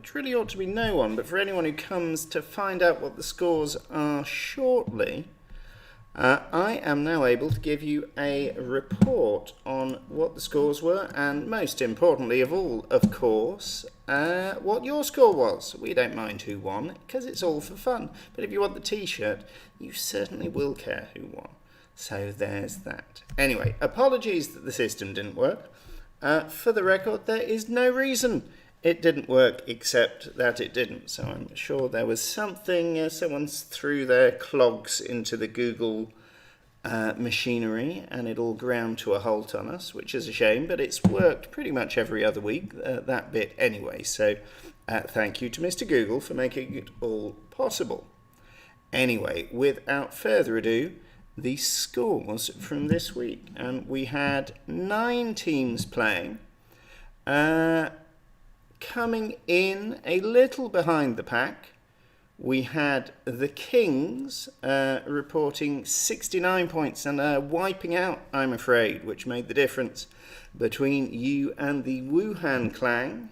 which really ought to be no one, but for anyone who comes to find out what the scores are shortly, I am now able to give you a report on what the scores were, and most importantly of all, of course, what your score was. We don't mind who won, because it's all for fun. But if you want the t-shirt, you certainly will care who won. So there's that. Anyway, apologies that the system didn't work. For the record, there is no reason it didn't work except that it didn't. So I'm sure there was something, someone's threw their clogs into the Google machinery and it all ground to a halt on us, which is a shame, but it's worked pretty much every other week, that bit anyway. So thank you to Mr. Google for making it all possible. Anyway, without further ado, the scores from this week. And we had 9 teams playing. Coming in a little behind the pack, we had the Kings reporting 69 points and wiping out, I'm afraid, which made the difference between you and the Wuhan clan,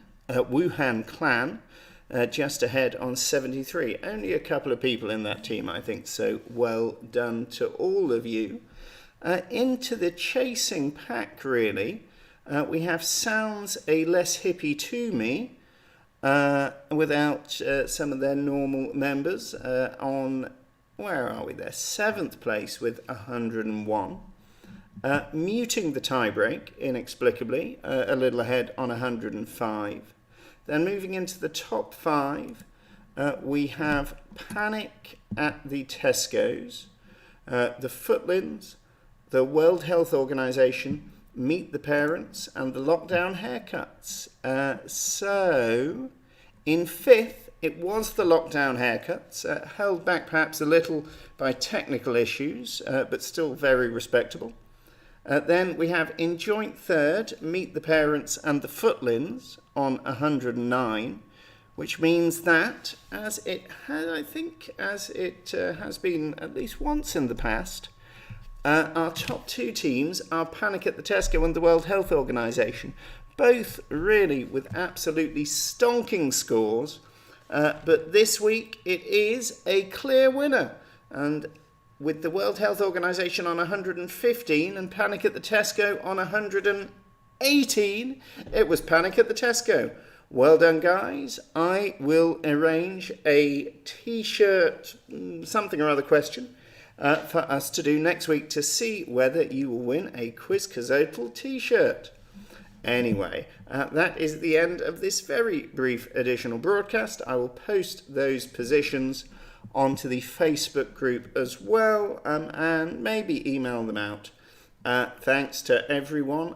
just ahead on 73. Only a couple of people in that team, I think, so well done to all of you. Into the chasing pack, really. We have Sounds a Less Hippie to Me, without some of their normal members, on, where are we there, 7th place with 101. Muting the tiebreak, inexplicably, a little ahead on 105. Then moving into the top 5, we have Panic at the Tesco's, the Footlands, the World Health Organization, Meet the Parents, and the Lockdown Haircuts. So, in 5th, it was the Lockdown Haircuts, held back perhaps a little by technical issues, but still very respectable. Then we have in joint 3rd, Meet the Parents and the Footlands on 109, which means that, as it has been at least once in the past, our top 2 teams are Panic at the Tesco and the World Health Organization, both really with absolutely stonking scores, but this week it is a clear winner, and with the World Health Organization on 115 and Panic at the Tesco on 118, it was Panic at the Tesco. Well done, guys. I will arrange a t-shirt, something or other question, for us to do next week to see whether you will win a Quizcazoatl t-shirt. Anyway, that is the end of this very brief additional broadcast. I will post those positions onto the Facebook group as well, and maybe email them out. Thanks to everyone